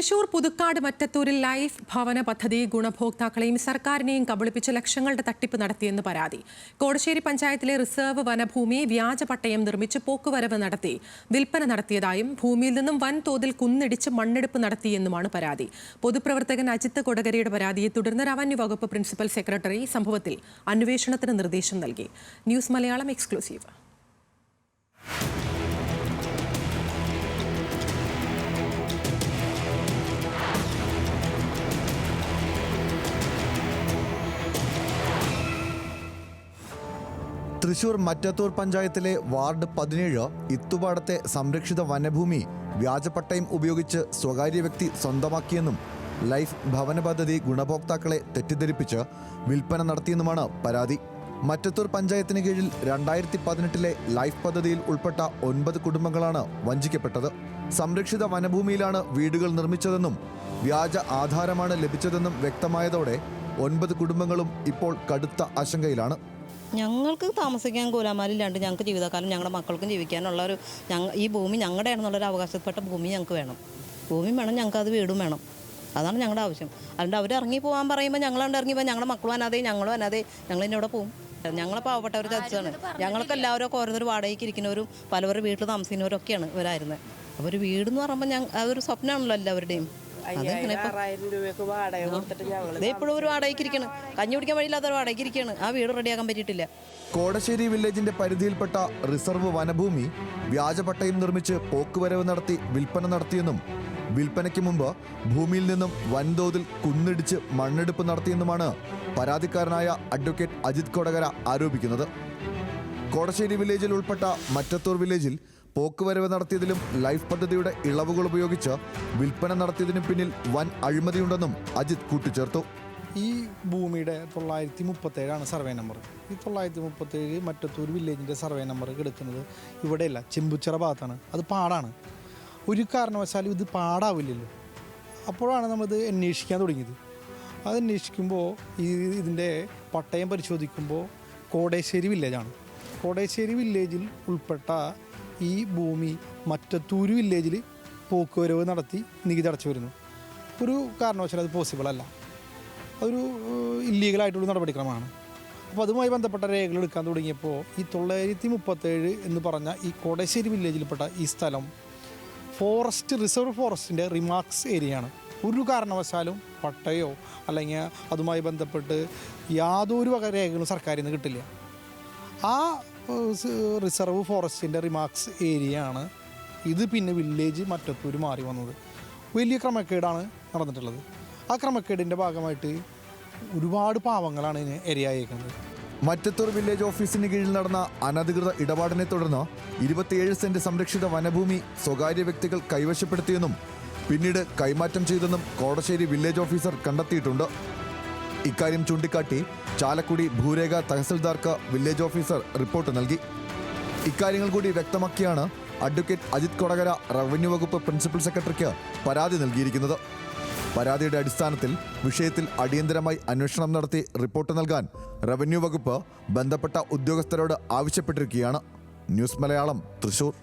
Thrissur Puthukkad മറ്റത്തൂരിൽ life ഭവന പദ്ധതി ഗുണഭോക്താക്കളെയും സർക്കാരിനെയും കബളിപ്പിച്ച് ലക്ഷങ്ങളുടെ തട്ടിപ്പ് നടത്തിയെന്ന് പരാതി. കോടശ്ശേരി പഞ്ചായത്തിലെ റിസർവ് വനഭൂമി വ്യാജ പട്ടയം നിർമ്മിച്ച് പോക്കുവരവ് നടത്തി വിൽപ്പന നടത്തിയതായും ഭൂമിയിൽ നിന്നും വൻതോതിൽ കുന്നിടിച്ച് മണ്ണെടുപ്പ് നടത്തിയെന്നുമാണ് പരാതി. പൊതുപ്രവർത്തകൻ അജിത്ത് കൊടകരയുടെ പരാതിയെ തുടർന്ന് റവന്യൂ വകുപ്പ് പ്രിൻസിപ്പൽ സെക്രട്ടറി സംഭവത്തിൽ അന്വേഷണത്തിന് നിർദ്ദേശം നൽകി. News Malayalam exclusive. തൃശൂർ മറ്റത്തൂർ പഞ്ചായത്തിലെ വാർഡ് 17 ഇത്തുപാടത്തെ സംരക്ഷിത വനഭൂമി വ്യാജപട്ടയം ഉപയോഗിച്ച് സ്വകാര്യ വ്യക്തി സ്വന്തമാക്കിയെന്നും ലൈഫ് ഭവന പദ്ധതി ഗുണഭോക്താക്കളെ തെറ്റിദ്ധരിപ്പിച്ച് വിൽപ്പന നടത്തിയെന്നുമാണ് പരാതി. മറ്റത്തൂർ പഞ്ചായത്തിന് കീഴിൽ 2018 ലൈഫ് പദ്ധതിയിൽ ഉൾപ്പെട്ട 9 കുടുംബങ്ങളാണ് വഞ്ചിക്കപ്പെട്ടത്. സംരക്ഷിത വനഭൂമിയിലാണ് വീടുകൾ നിർമ്മിച്ചതെന്നും വ്യാജ ആധാരമാണ് ലഭിച്ചതെന്നും വ്യക്തമായതോടെ 9 കുടുംബങ്ങളും ഇപ്പോൾ കടുത്ത ആശങ്കയിലാണ്. ഞങ്ങൾക്ക് താമസിക്കാൻ കൂലാമാലില്ലാണ്ട് ഞങ്ങൾക്ക് ജീവിതകാലം ഞങ്ങളുടെ മക്കൾക്കും ജീവിക്കാനുള്ള ഈ ഭൂമി ഞങ്ങളുടെയാണെന്നുള്ളൊരു അവകാശപ്പെട്ട ഭൂമി ഞങ്ങൾക്ക് വേണം. ഭൂമിയും വേണം, ഞങ്ങൾക്ക് അത് വീടും വേണം. അതാണ് ഞങ്ങളുടെ ആവശ്യം. അതുകൊണ്ട് അവർ ഇറങ്ങി പോകാൻ പറയുമ്പോൾ ഞങ്ങളണ്ട് ഇറങ്ങിപ്പോൾ ഞങ്ങളുടെ മക്കളും അനാഥേ ഞങ്ങളും അനാഥേ ഞങ്ങളിവിടെ പോകും. ഞങ്ങളെ പാവപ്പെട്ടവർ ചതിച്ചാണ്. ഞങ്ങൾക്ക് എല്ലാവരും ഓരോരുത്തർ വാടകയ്ക്ക് ഇരിക്കുന്നവരും പലവരും വീട്ടിൽ താമസിക്കുന്നവരൊക്കെയാണ് ഇവരായിരുന്നത്. അപ്പോൾ ഒരു വീടെന്ന് പറയുമ്പോൾ അതൊരു സ്വപ്നമാണല്ലോ എല്ലാവരുടെയും. ഇപ്പോഴും ഒരു വാടകയ്ക്ക് ഇരിക്കണം, കഞ്ഞി കുടിക്കാൻ വഴിയില്ലാത്തവർ വാടകയ്ക്ക് ഇരിക്കുകയാണ്. ആ വീട് റെഡിയാക്കാൻ പറ്റിയിട്ടില്ല. കോടശ്ശേരി വില്ലേജിന്റെ പരിധിയിൽപ്പെട്ട റിസർവ് വനഭൂമി വ്യാജപട്ടയം നിർമ്മിച്ച് പോക്കുവരവ് നടത്തി വിൽപ്പന നടത്തിയെന്നും വിൽപ്പനയ്ക്ക് മുമ്പ് ഭൂമിയിൽ നിന്നും വൻതോതിൽ കുന്നിടിച്ച് മണ്ണെടുപ്പ് നടത്തിയെന്നുമാണ് പരാതിക്കാരനായ അഡ്വക്കേറ്റ് അജിത് കൊടകര ആരോപിക്കുന്നത്. കോടശ്ശേരി വില്ലേജിൽ ഉൾപ്പെട്ട മറ്റത്തൂർ വില്ലേജിൽ പോക്കുവരവ് നടത്തിയതിലും ലൈഫ് പദ്ധതിയുടെ ഇളവുകൾ ഉപയോഗിച്ച് വിൽപ്പന നടത്തിയതിനും പിന്നിൽ വൻ അഴിമതിയുണ്ടെന്നും അജിത് കൂട്ടിച്ചേർത്തു. ഈ ഭൂമിയുടെ 937 സർവേ നമ്പർ. ഈ 937 മറ്റത്തൂർ വില്ലേജിൻ്റെ സർവേ നമ്പർ കിടക്കുന്നത് ഇവിടെയല്ല, ചെമ്പുച്ചിറ ഭാഗത്താണ്. അത് പാടാണ്. ഒരു കാരണവശാലും ഇത് പാടാവില്ലല്ലോ. അപ്പോഴാണ് നമ്മളിത് അന്വേഷിക്കാൻ തുടങ്ങിയത്. അത് അന്വേഷിക്കുമ്പോൾ ഇതിൻ്റെ പട്ടയം പരിശോധിക്കുമ്പോൾ കോടശ്ശേരി വില്ലേജാണ്. കോടശ്ശേരി വില്ലേജിൽ ഉൾപ്പെട്ട ഈ ഭൂമി മറ്റത്തൂർ വില്ലേജിൽ പോക്കുവരവ് നടത്തി നികുതി അടച്ചു വരുന്നു. ഒരു കാരണവശാലും അത് പോസിബിൾ അല്ല. അതൊരു ഇല്ലീഗലായിട്ടുള്ള നടപടിക്രമമാണ്. അപ്പോൾ അതുമായി ബന്ധപ്പെട്ട രേഖകൾ എടുക്കാൻ തുടങ്ങിയപ്പോൾ ഈ 937 എന്ന് പറഞ്ഞ ഈ കോടശ്ശേരി വില്ലേജിൽപ്പെട്ട ഈ സ്ഥലം റിസർവ് ഫോറസ്റ്റിൻ്റെ റിമാർക്സ് ഏരിയയാണ്. ഒരു കാരണവശാലും പട്ടയോ അല്ലെങ്കിൽ അതുമായി ബന്ധപ്പെട്ട് യാതൊരു വക രേഖകളും സർക്കാരിൽ നിന്ന് കിട്ടില്ല. ആ റിസർവ് ഫോറസ്റ്റിൻ്റെ റിമാർക്സ് ഏരിയയാണ് ഇത്. പിന്നെ വില്ലേജ് മറ്റത്തൂർ മാറി വന്നത് വലിയ ക്രമക്കേടാണ് നടന്നിട്ടുള്ളത്. ആ ക്രമക്കേടിൻ്റെ ഭാഗമായിട്ട് ഒരുപാട് പാവങ്ങളാണ് ഇതിന് ഇരയായിരിക്കുന്നത്. മറ്റത്തൂർ വില്ലേജ് ഓഫീസിന് കീഴിൽ നടന്ന അനധികൃത ഇടപാടിനെ തുടർന്ന് 27 സെന്റ് സംരക്ഷിത വനഭൂമി സ്വകാര്യ വ്യക്തികൾ കൈവശപ്പെടുത്തിയെന്നും പിന്നീട് കൈമാറ്റം ചെയ്തെന്നും കോടശ്ശേരി വില്ലേജ് ഓഫീസർ കണ്ടെത്തിയിട്ടുണ്ട്. ഇക്കാര്യം ചൂണ്ടിക്കാട്ടി ചാലക്കുടി ഭൂരേഖ തഹസിൽദാർക്ക് വില്ലേജ് ഓഫീസർ റിപ്പോർട്ട് നൽകി. ഇക്കാര്യങ്ങൾ കൂടി വ്യക്തമാക്കിയാണ് അഡ്വക്കേറ്റ് അജിത് കൊടകര റവന്യൂ വകുപ്പ് പ്രിൻസിപ്പൽ സെക്രട്ടറിക്ക് പരാതി നൽകിയിരിക്കുന്നത്. പരാതിയുടെ അടിസ്ഥാനത്തിൽ വിഷയത്തിൽ അടിയന്തരമായി അന്വേഷണം നടത്തി റിപ്പോർട്ട് നൽകാൻ റവന്യൂ വകുപ്പ് ബന്ധപ്പെട്ട ഉദ്യോഗസ്ഥരോട് ആവശ്യപ്പെട്ടിരിക്കുകയാണ്. ന്യൂസ് മലയാളം, തൃശൂർ.